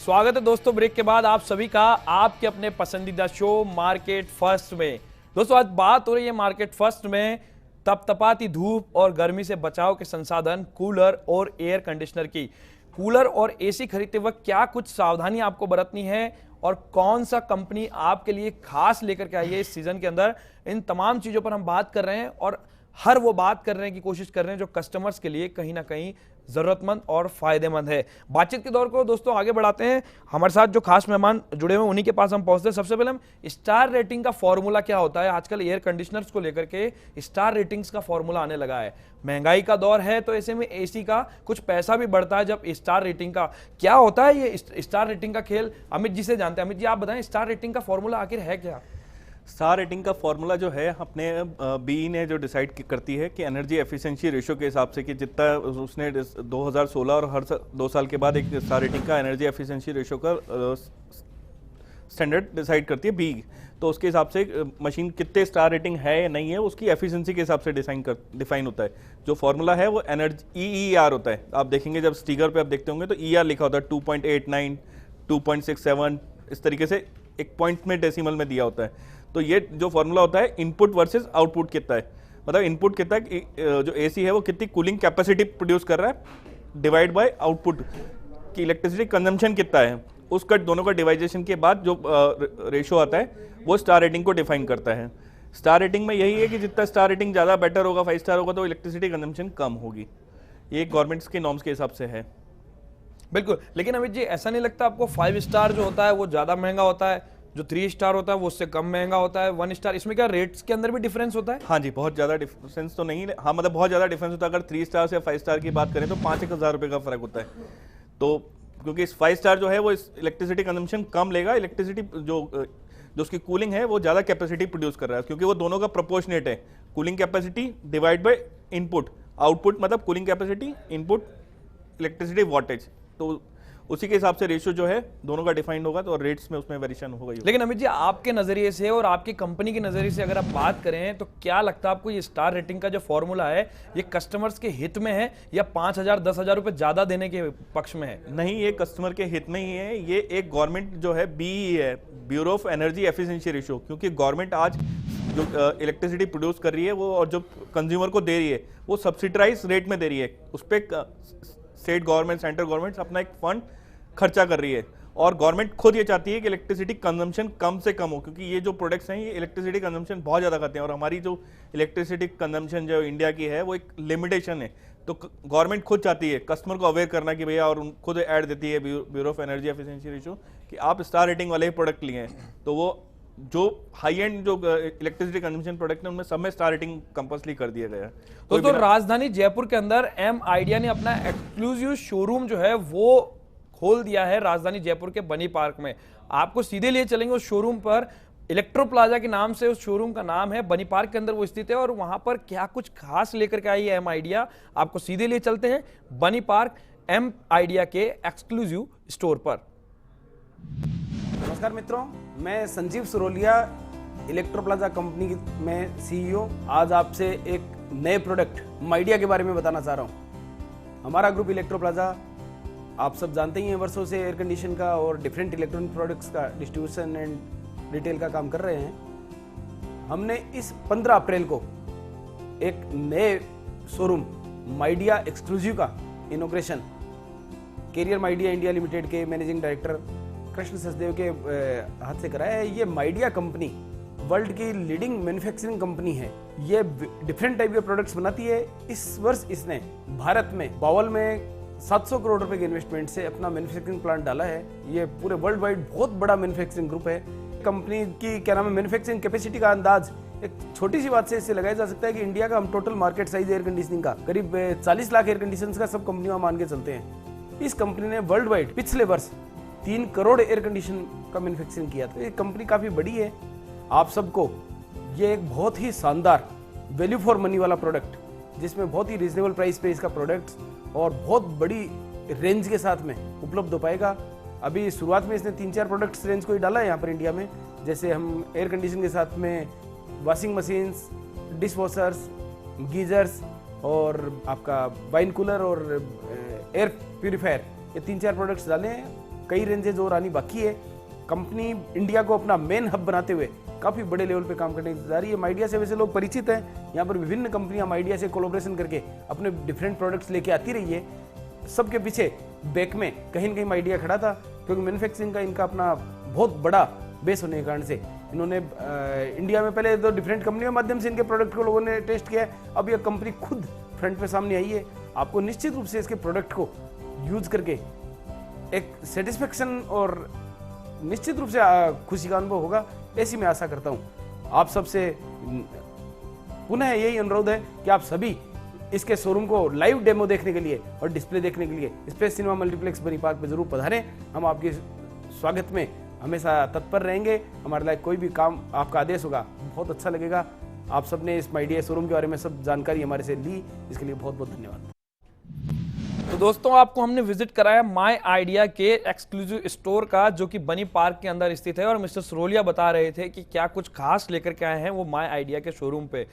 स्वागत है दोस्तों ब्रेक के बाद आप सभी का आपके अपने पसंदीदा शो मार्केट फर्स्ट में। दोस्तों आज बात हो रही है मार्केट फर्स्ट में तपतपाती धूप और गर्मी से बचाव के संसाधन कूलर और एयर कंडीशनर की। कूलर और एसी खरीदते वक्त क्या कुछ सावधानी आपको बरतनी है और कौन सा कंपनी आपके लिए खास लेकर के आई है इस सीजन के अंदर, इन तमाम चीजों पर हम बात कर रहे हैं और हर वो बात करने की कोशिश कर रहे हैं जो कस्टमर्स के लिए कहीं ना कहीं जरूरतमंद और फायदेमंद है। बातचीत के दौर को दोस्तों आगे बढ़ाते हैं। हमारे साथ जो खास मेहमान जुड़े हुए उन्हीं के पास हम पहुंचते हैं। सबसे पहले हम स्टार रेटिंग का फॉर्मूला क्या होता है, आजकल एयर कंडीशनर्स को लेकर के स्टार रेटिंग्स का फॉर्मूला आने लगा है। महंगाई का दौर है तो ऐसे में एसी का कुछ पैसा भी बढ़ता है जब स्टार रेटिंग का क्या होता है ये स्टार रेटिंग का खेल अमित जी से जानते हैं। अमित जी आप बताएं स्टार रेटिंग का फॉर्मूला आखिर है क्या? स्टार रेटिंग का फॉर्मूला जो है अपने बीई ने जो डिसाइड करती है कि एनर्जी एफिशिएंसी रेशियो के हिसाब से कि जितना उसने 2016 और हर 2 साल के बाद एक स्टार रेटिंग का एनर्जी एफिशिएंसी रेशियो का स्टैंडर्ड डिसाइड करती है बीई। तो उसके हिसाब से मशीन कितने स्टार रेटिंग है या नहीं है उसकी एफिशिएंसी के हिसाब से डिफाइन होता है। जो फॉर्मूला है वो एनर्जी EER होता है। आप देखेंगे जब स्टिकर पे आप देखते होंगे तो ER लिखा होता है 2.89, 2.67 इस तरीके से एक पॉइंट में डेसिमल में दिया होता है। तो ये जो फॉर्मूला होता है इनपुट वर्सेस आउटपुट कितना है, मतलब इनपुट कितना है जो एसी है वो कितनी कूलिंग कैपेसिटी प्रोड्यूस कर रहा है डिवाइड बाय आउटपुट की इलेक्ट्रिसिटी कंजम्पशन कितना है, उसका दोनों का डिवाइजेशन के बाद जो रेशियो आता है वो स्टार रेटिंग को डिफाइन करता है। स्टार रेटिंग में यही है कि जितना स्टार रेटिंग ज़्यादा बेटर होगा, 5 स्टार होगा तो इलेक्ट्रिसिटी कंजम्पशन कम होगी। ये गवर्नमेंट्स के नॉर्म्स के हिसाब से है। बिल्कुल, लेकिन अमित जी ऐसा नहीं लगता आपको 5 स्टार जो होता है वो ज्यादा महंगा होता है, जो 3 स्टार होता है वो उससे कम महंगा होता है, 1 स्टार, इसमें क्या रेट्स के अंदर भी डिफरेंस होता है? हाँ जी, बहुत ज़्यादा डिफरेंस तो नहीं है। हाँ मतलब बहुत ज़्यादा डिफरेंस होता है। अगर 3 स्टार से 5 स्टार की बात करें तो 5-1 हज़ार रुपये का फर्क होता है। तो क्योंकि 5 स्टार जो है वो इलेक्ट्रिसिटी कंजम्पशन कम लेगा, इलेक्ट्रिसिटी जो उसकी कूलिंग है वो ज़्यादा कैपेसिटी प्रोड्यूस कर रहा है क्योंकि वो दोनों का प्रोपोर्शनेट है। Cooling capacity divide by input, output मतलब cooling capacity input electricity wattage, तो उसी के हिसाब से रेशियो जो है दोनों का डिफाइंड होगा तो रेट्स में उसमें वेरिएशन होगा। लेकिन अमित जी आपके नजरिए से और आपकी कंपनी के नजरिए से अगर आप बात करें तो क्या लगता है आपको ये स्टार रेटिंग का जो फॉर्मूला है ये कस्टमर्स के हित में है या 5,000-10,000 रुपए ज्यादा देने के पक्ष में है? नहीं, ये कस्टमर के हित में ही है। ये एक गवर्नमेंट जो है BEE है, bureau of energy efficiency ratio, क्योंकि गवर्नमेंट आज जो इलेक्ट्रिसिटी प्रोड्यूस कर रही है वो और जो कंज्यूमर को दे रही है वो सब्सिडाइज रेट में दे रही है। उस पर स्टेट गवर्नमेंट सेंट्रल गवर्नमेंट अपना एक फंड खर्चा कर रही है और गवर्नमेंट खुद ये चाहती है कि इलेक्ट्रिसिटी कंजम्पशन कम से कम हो, क्योंकि ये जो प्रोडक्ट्स हैं ये इलेक्ट्रिसिटी कंजम्पशन बहुत ज़्यादा करते हैं और हमारी जो इलेक्ट्रिसिटी कंजम्पशन जो इंडिया की है वो एक लिमिटेशन है। तो गवर्नमेंट खुद चाहती है कस्टमर को अवेयर करना कि भैया, और खुद ऐड देती है bureau of energy efficiency ratio कि आप स्टार रेटिंग वाले ही प्रोडक्ट लिए हैं तो वो जो हाई एंड जो इलेक्ट्रिसिटी कंजम्पशन प्रोडक्ट है उनमें सब में स्टार रेटिंग कंपल्सरी कर दिया गया है। तो राजधानी जयपुर के अंदर एम आइडिया ने अपना एक्सक्लूसिव शोरूम जो है वो खोल दिया है राजधानी जयपुर के बनी पार्क में। आपको सीधे लिए चलेंगे उस शोरूम पर, इलेक्ट्रो प्लाजा के नाम से उस शोरूम का नाम है, बनी पार्क के अंदर वो स्थित है और वहां पर क्या कुछ खास लेकर के आई है एम आइडिया, आपको सीधे लिए चलते हैं बनी पार्क एम आइडिया के एक्सक्लूसिव स्टोर पर। नमस्कार मित्रों, मैं Sanjeev Surolia, electro plaza company में CEO। आज आपसे एक नए प्रोडक्ट माइडिया के बारे में बताना चाह रहा हूँ। हमारा ग्रुप इलेक्ट्रो प्लाजा आप सब जानते ही हैं, वर्षों से एयर कंडीशन का और डिफरेंट इलेक्ट्रॉनिक प्रोडक्ट्स का डिस्ट्रीब्यूशन एंड रिटेल का काम कर रहे हैं। हमने इस 15 अप्रैल को एक नए शोरूम माइडिया एक्सक्लूसिव का inauguration Carrier Midea India limited के मैनेजिंग डायरेक्टर कृष्ण सचदेव के हाथ से कराया है। ये माइडिया कंपनी वर्ल्ड की लीडिंग मैन्युफैक्चरिंग कंपनी है। ये डिफरेंट टाइप के प्रोडक्ट्स बनाती है। इस वर्ष इसने भारत में बावल में 700 करोड़ रुपए के इन्वेस्टमेंट से अपना मैन्युफैक्चरिंग प्लांट डाला है। ये पूरे वर्ल्ड वाइड बहुत बड़ा मैन्युफैक्चरिंग ग्रुप है। कंपनी की क्या नाम है मैन्युफैक्चरिंग कैपेसिटी का अंदाज एक छोटी सी बात से इससे लगाया जा सकता है कि इंडिया का हम total market size air conditioning का करीब 40 लाख एयर कंडीशनर्स का सब कंपनियों मान के चलते हैं। इस कंपनी ने वर्ल्ड वाइड पिछले वर्ष 3 करोड़ एयर कंडीशन का मैन्युफैक्चरिंग किया। तो ये कंपनी काफी बड़ी है। आप सबको ये एक बहुत ही शानदार वैल्यू फॉर मनी वाला प्रोडक्ट, जिसमें बहुत ही रीजनेबल प्राइस पे इसका प्रोडक्ट और बहुत बड़ी रेंज के साथ में उपलब्ध हो पाएगा। अभी शुरुआत में इसने 3-4 प्रोडक्ट्स रेंज को ही डाला है यहाँ पर इंडिया में, जैसे हम एयर कंडीशन के साथ में washing machines, dish washers, geysers और आपका वाइन कूलर और एयर प्यूरीफायर, ये 3-4 प्रोडक्ट्स डाले हैं। कई रेंजेज और आनी बाकी है। कंपनी इंडिया को अपना मेन हब बनाते हुए काफ़ी बड़े लेवल पे काम करने जा रही है। माइडिया से वैसे लोग परिचित हैं, यहाँ पर विभिन्न कंपनियां माइडिया से कोलैबोरेशन करके अपने डिफरेंट प्रोडक्ट्स लेके आती रही है। सबके पीछे बैक में कहीं ना कहीं माइडिया खड़ा था, क्योंकि मैन्युफैक्चरिंग का इनका अपना बहुत बड़ा बेस होने के कारण से इन्होंने इंडिया में पहले तो डिफरेंट कंपनियों के माध्यम से इनके प्रोडक्ट को लोगों ने टेस्ट किया है। अब यह कंपनी खुद फ्रंट पे सामने आई है। आपको निश्चित रूप से इसके प्रोडक्ट को यूज करके एक सेटिस्फेक्शन और निश्चित रूप से खुशी का अनुभव होगा, ऐसी मैं आशा करता हूँ। आप सबसे पुनः यही अनुरोध है कि आप सभी इसके शोरूम को लाइव डेमो देखने के लिए और डिस्प्ले देखने के लिए स्पेस सिनेमा मल्टीप्लेक्स बनी पार्क में जरूर पधारें। हम आपके स्वागत में हमेशा तत्पर रहेंगे। हमारे लायक कोई भी काम आपका आदेश होगा, बहुत अच्छा लगेगा। आप सबने इस माइडिया शोरूम के बारे में सब जानकारी हमारे से ली, इसके लिए बहुत बहुत धन्यवाद। तो दोस्तों, आपको हमने विजिट कराया माई आइडिया के एक्सक्लूसिव स्टोर का, जो कि बनी पार्क के अंदर स्थित है, और मिस्टर सरोलिया बता रहे थे कि क्या कुछ खास लेकर के आए हैं वो माई आइडिया के शोरूम पे।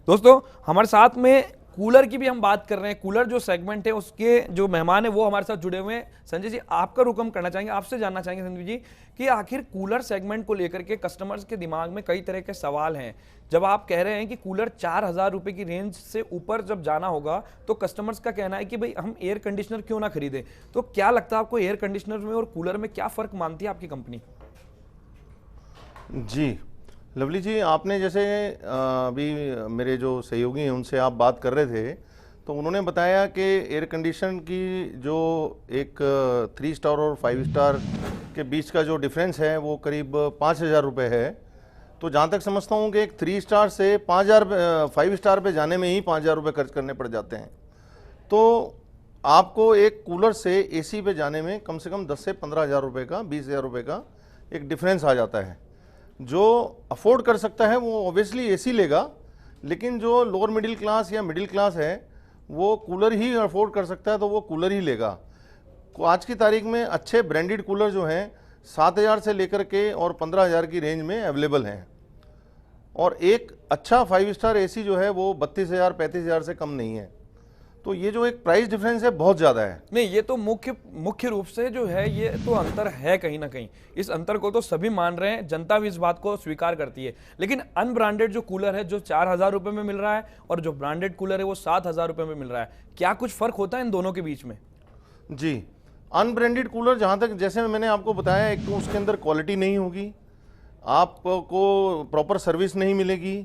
दोस्तों, हमारे साथ में कूलर की भी हम बात कर रहे हैं। कूलर जो सेगमेंट है उसके जो मेहमान है वो हमारे साथ जुड़े हुए हैं। संजय जी, आपका रुकम करना चाहेंगे, आपसे जानना चाहेंगे संजय जी कि आखिर कूलर सेगमेंट को लेकर के कस्टमर्स के दिमाग में कई तरह के सवाल हैं। जब आप कह रहे हैं कि कूलर 4,000 रुपए की रेंज से ऊपर जब जाना होगा तो कस्टमर्स का कहना है कि भाई हम एयर कंडीशनर क्यों ना खरीदें, तो क्या लगता है आपको एयर कंडीशनर में और कूलर में क्या फर्क मानती है आपकी कंपनी? जी लवली जी, आपने जैसे अभी मेरे जो सहयोगी हैं उनसे आप बात कर रहे थे, तो उन्होंने बताया कि एयर कंडीशन की जो एक 3 स्टार और 5 स्टार के बीच का जो डिफरेंस है वो करीब 5,000 रुपये है। तो जहाँ तक समझता हूँ कि एक 3 स्टार से 5 स्टार पे जाने में ही 5,000 रुपये खर्च करने पड़ जाते हैं। तो आपको एक कूलर से एसी पे जाने में कम से कम 10 से 15,000 रुपये का, 20,000 रुपये का एक डिफरेंस आ जाता है। जो अफोर्ड कर सकता है वो ऑब्वियसली एसी लेगा, लेकिन जो लोअर मिडिल क्लास या मिडिल क्लास है वो कूलर ही अफोर्ड कर सकता है, तो वो कूलर ही लेगा। आज की तारीख में अच्छे ब्रांडेड कूलर जो हैं 7,000 से लेकर के और 15,000 की रेंज में अवेलेबल हैं, और एक अच्छा 5 स्टार एसी जो है वो 32,000 35,000 से कम नहीं है। तो ये जो एक प्राइस डिफरेंस है बहुत ज़्यादा है। नहीं, ये तो मुख्य रूप से जो है ये तो अंतर है कहीं ना कहीं। इस अंतर को तो सभी मान रहे हैं, जनता भी इस बात को स्वीकार करती है। लेकिन अनब्रांडेड जो कूलर है जो 4,000 रुपये में मिल रहा है और जो ब्रांडेड कूलर है वो 7,000 रुपये में मिल रहा है, क्या कुछ फर्क होता है इन दोनों के बीच में? जी, अनब्रांडेड कूलर जहाँ तक जैसे मैंने आपको बताया, एक तो उसके अंदर क्वालिटी नहीं होगी, आपको प्रॉपर सर्विस नहीं मिलेगी,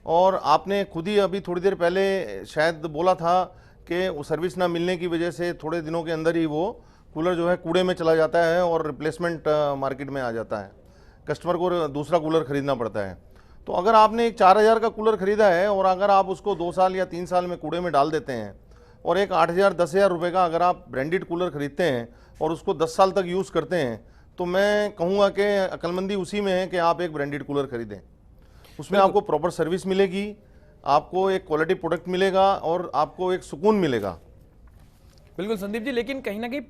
और आपने खुद ही अभी थोड़ी देर पहले शायद बोला था कि वो सर्विस ना मिलने की वजह से थोड़े दिनों के अंदर ही वो कूलर जो है कूड़े में चला जाता है और रिप्लेसमेंट मार्केट में आ जाता है, कस्टमर को दूसरा कूलर खरीदना पड़ता है। तो अगर आपने एक 4,000 का कूलर खरीदा है और अगर आप उसको 2 साल या 3 साल में कूड़े में डाल देते हैं, और एक 8,000 10,000 रुपये का अगर आप ब्रांडेड कूलर खरीदते हैं और उसको 10 साल तक यूज़ करते हैं, तो मैं कहूँगा कि अक्लमंदी उसी में है कि आप एक ब्रांडेड कूलर खरीदें। उसमें आपको प्रॉपर सर्विस मिलेगी, आपको एक क्वालिटी प्रोडक्ट मिलेगा और आपको एक सुकून मिलेगा। बिल्कुल संदीप जी, लेकिन कहीं ना कहीं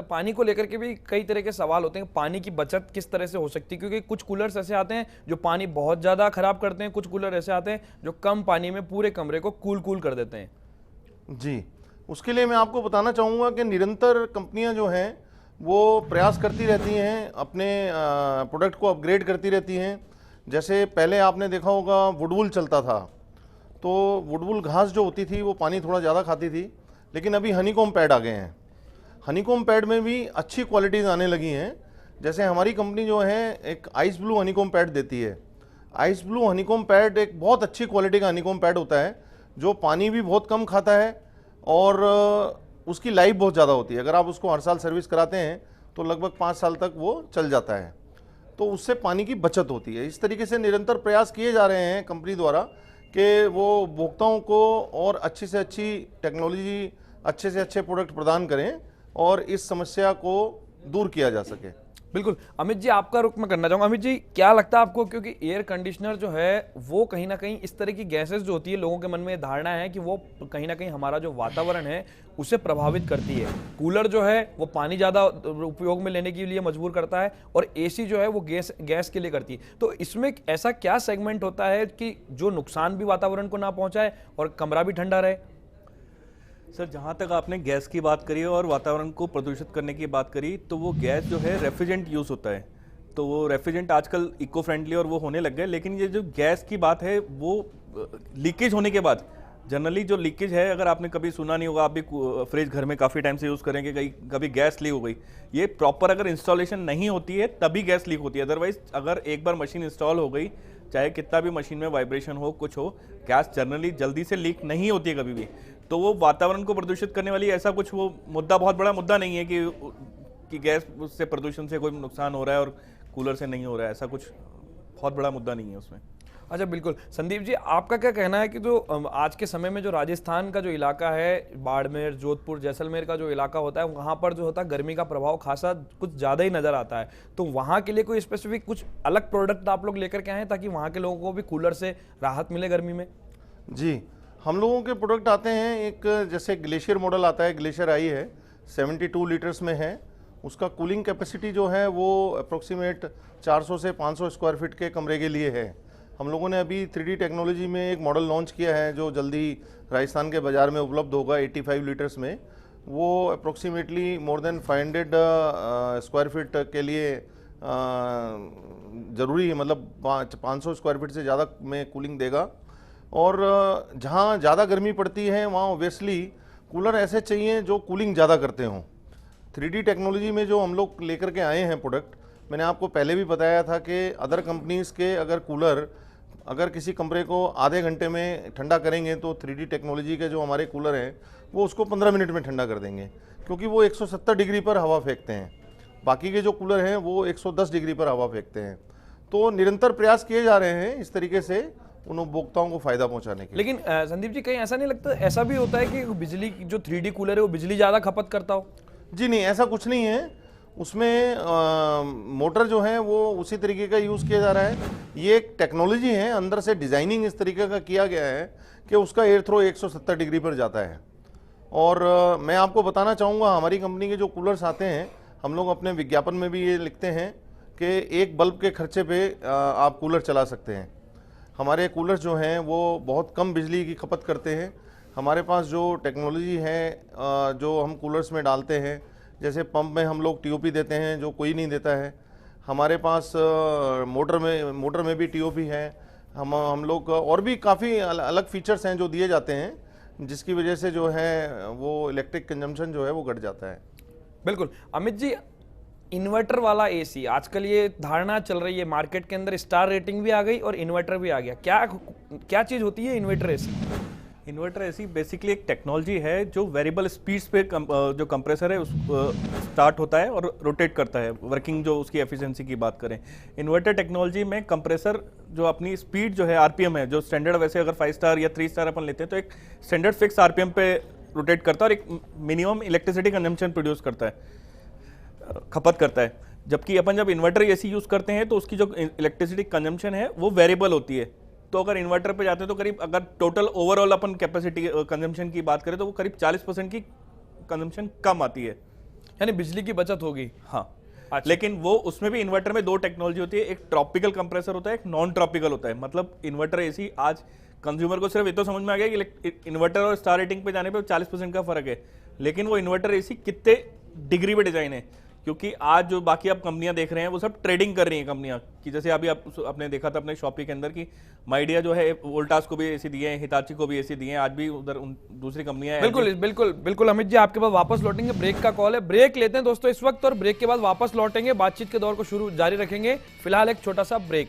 पानी को लेकर के भी कई तरह के सवाल होते हैं। पानी की बचत किस तरह से हो सकती है, क्योंकि कुछ कूलर्स ऐसे आते हैं जो पानी बहुत ज़्यादा खराब करते हैं, कुछ कूलर ऐसे आते हैं जो कम पानी में पूरे कमरे को कूल कर देते हैं। जी, उसके लिए मैं आपको बताना चाहूँगा कि निरंतर कंपनियाँ जो हैं वो प्रयास करती रहती हैं, अपने प्रोडक्ट को अपग्रेड करती रहती हैं। जैसे पहले आपने देखा होगा वुडवुल चलता था, तो वुडवुल घास जो होती थी वो पानी थोड़ा ज़्यादा खाती थी, लेकिन अभी हनीकॉम पैड आ गए हैं। हनीकॉम पैड में भी अच्छी क्वालिटीज़ आने लगी हैं। जैसे हमारी कंपनी जो है एक आइस ब्लू हनीकॉम पैड देती है। आइस ब्लू हनीकॉम पैड एक बहुत अच्छी क्वालिटी का हनीकॉम पैड होता है, जो पानी भी बहुत कम खाता है और उसकी लाइफ बहुत ज़्यादा होती है। अगर आप उसको हर साल सर्विस कराते हैं तो लगभग 5 साल तक वो चल जाता है, तो उससे पानी की बचत होती है। इस तरीके से निरंतर प्रयास किए जा रहे हैं कंपनी द्वारा कि वो उपभोक्ताओं को और अच्छी से अच्छी टेक्नोलॉजी, अच्छे से अच्छे प्रोडक्ट प्रदान करें और इस समस्या को दूर किया जा सके। बिल्कुल। अमित जी, आपका रुख मैं करना चाहूँगा। अमित जी, क्या लगता है आपको, क्योंकि एयर कंडीशनर जो है वो कहीं ना कहीं इस तरह की गैसेस जो होती है, लोगों के मन में धारणा है कि वो कहीं ना कहीं हमारा जो वातावरण है उसे प्रभावित करती है। कूलर जो है वो पानी ज़्यादा उपयोग में लेने के लिए मजबूर करता है और एसी जो है वो गैस के लिए करती है। तो इसमें ऐसा क्या सेगमेंट होता है कि जो नुकसान भी वातावरण को ना पहुँचाए और कमरा भी ठंडा रहे? सर जहाँ तक आपने गैस की बात करी और वातावरण को प्रदूषित करने की बात करी, तो वो गैस जो है रेफ्रिजरेंट यूज़ होता है, तो वो रेफ्रिजरेंट आजकल इको फ्रेंडली और वो होने लग गए। लेकिन ये जो गैस की बात है वो लीकेज होने के बाद, जनरली जो लीकेज है, अगर आपने कभी सुना नहीं होगा, आप भी फ्रिज घर में काफ़ी टाइम से यूज़ करेंगे, कभी गैस लीक हो गई, ये प्रॉपर अगर इंस्टॉलेशन नहीं होती है तभी गैस लीक होती है। अदरवाइज अगर एक बार मशीन इंस्टॉल हो गई, चाहे कितना भी मशीन में वाइब्रेशन हो, कुछ हो, गैस जनरली जल्दी से लीक नहीं होती है कभी भी। तो वो वातावरण को प्रदूषित करने वाली ऐसा कुछ वो मुद्दा, बहुत बड़ा मुद्दा नहीं है कि गैस से प्रदूषण से कोई नुकसान हो रहा है और कूलर से नहीं हो रहा है, ऐसा कुछ बहुत बड़ा मुद्दा नहीं है उसमें। अच्छा, बिल्कुल। संदीप जी, आपका क्या कहना है कि जो आज के समय में जो राजस्थान का जो इलाका है, बाड़मेर, जोधपुर, जैसलमेर का जो इलाका होता है, वहाँ पर जो होता है गर्मी का प्रभाव खासा कुछ ज़्यादा ही नज़र आता है, तो वहाँ के लिए कोई स्पेसिफिक कुछ अलग प्रोडक्ट आप लोग लेकर के आए हैं ताकि वहाँ के लोगों को भी कूलर से राहत मिले गर्मी में? जी, हम लोगों के प्रोडक्ट आते हैं, एक जैसे ग्लेशियर मॉडल आता है, ग्लेशियर आई है, 72 लीटर्स में है। उसका कूलिंग कैपेसिटी जो है वो अप्रोक्सीमेट 400 से 500 स्क्वायर फीट के कमरे के लिए है। हम लोगों ने अभी 3D टेक्नोलॉजी में एक मॉडल लॉन्च किया है जो जल्दी राजस्थान के बाज़ार में उपलब्ध होगा 85 लीटर्स में। वो approximately more than 500 square feet के लिए ज़रूरी है, मतलब 500 स्क्वायर फीट से ज़्यादा में कूलिंग देगा। और जहाँ ज़्यादा गर्मी पड़ती है वहाँ ऑब्वियसली कूलर ऐसे चाहिए जो कूलिंग ज़्यादा करते हों। 3D टेक्नोलॉजी में जो हम लोग लेकर के आए हैं प्रोडक्ट, मैंने आपको पहले भी बताया था कि अदर कंपनीज़ के अगर कूलर अगर किसी कमरे को आधे घंटे में ठंडा करेंगे तो 3D टेक्नोलॉजी के जो हमारे कूलर हैं वो उसको 15 मिनट में ठंडा कर देंगे, क्योंकि वो 170 डिग्री पर हवा फेंकते हैं। बाकी के जो कूलर हैं वो 110 डिग्री पर हवा फेंकते हैं। तो निरंतर प्रयास किए जा रहे हैं इस तरीके से उन उपभोक्ताओं को फायदा पहुंचाने के लिए। लेकिन संदीप जी, कहीं ऐसा नहीं लगता, ऐसा भी होता है कि बिजली जो 3D कूलर है वो बिजली ज़्यादा खपत करता हो? जी नहीं, ऐसा कुछ नहीं है। उसमें मोटर जो है वो उसी तरीके का यूज़ किया जा रहा है। ये एक टेक्नोलॉजी है, अंदर से डिज़ाइनिंग इस तरीके का किया गया है कि उसका एयर थ्रो 170 डिग्री पर जाता है। और मैं आपको बताना चाहूँगा, हमारी कंपनी के जो कूलर्स आते हैं, हम लोग अपने विज्ञापन में भी ये लिखते हैं कि एक बल्ब के खर्चे पे आप कूलर चला सकते हैं। हमारे कूलर्स जो हैं वो बहुत कम बिजली की खपत करते हैं। हमारे पास जो टेक्नोलॉजी है जो हम कूलर्स में डालते हैं, जैसे पंप में हम लोग टीओपी देते हैं जो कोई नहीं देता है। हमारे पास मोटर में भी टीओपी है। हम लोग और भी काफ़ी अलग फीचर्स हैं जो दिए जाते हैं, जिसकी वजह से जो है वो इलेक्ट्रिक कंजम्पशन जो है वो घट जाता है। बिल्कुल। अमित जी, इन्वर्टर वाला एसी, आजकल ये धारणा चल रही है मार्केट के अंदर, स्टार रेटिंग भी आ गई और इन्वर्टर भी आ गया, क्या चीज़ होती है inverter AC? Inverter AC basically एक टेक्नोलॉजी है जो वेरिएबल स्पीड्स पे जो कंप्रेसर है उस स्टार्ट होता है और रोटेट करता है। वर्किंग जो उसकी एफिशिएंसी की बात करें, इन्वर्टर टेक्नोलॉजी में कंप्रेसर जो अपनी स्पीड जो है आरपीएम है, जो स्टैंडर्ड वैसे अगर 5 स्टार या 3 स्टार अपन लेते हैं तो एक स्टैंडर्ड फिक्स आरपीएम पे रोटेट करता है और एक मिनिमम इलेक्ट्रिसिटी कंजम्पशन प्रोड्यूस करता है, खपत करता है। जबकि अपन जब इन्वर्टर एसी यूज़ करते हैं तो उसकी जो इलेक्ट्रिसिटी कंजम्पशन है वो वेरिएबल होती है। तो अगर इन्वर्टर पे जाते हैं तो करीब, अगर टोटल ओवरऑल अपन कैपेसिटी कंजम्पशन की बात करें तो वो करीब 40% की कंजम्पशन कम आती है, यानी बिजली की बचत होगी। हाँ। अच्छा। लेकिन वो उसमें भी इन्वर्टर में 2 टेक्नोलॉजी होती है, एक ट्रॉपिकल कंप्रेसर होता है, एक नॉन ट्रॉपिकल होता है। मतलब इन्वर्टर एसी आज कंज्यूमर को सिर्फ ये तो समझ में आ गया कि इन्वर्टर और स्टार रेटिंग पे जाने पे 40% का फर्क है, लेकिन वो इन्वर्टर एसी कितने डिग्री पे डिजाइन है, क्योंकि आज जो बाकी आप कंपनियां देख रहे हैं वो सब ट्रेडिंग कर रही हैं कंपनियां, कि जैसे अभी आपने देखा था अपने शॉपी के अंदर कि माइडिया जो है वोल्टास को भी एसी दिए हैं, हिताची को भी एसी दिए हैं, आज भी उधर दूसरी कंपनियां। बिल्कुल बिल्कुल बिल्कुल। अमित जी, आपके पास वापस लौटेंगे, ब्रेक का कॉल है, ब्रेक लेते हैं दोस्तों इस वक्त, और ब्रेक के बाद वापस लौटेंगे, बातचीत के दौर को जारी रखेंगे। फिलहाल एक छोटा सा ब्रेक।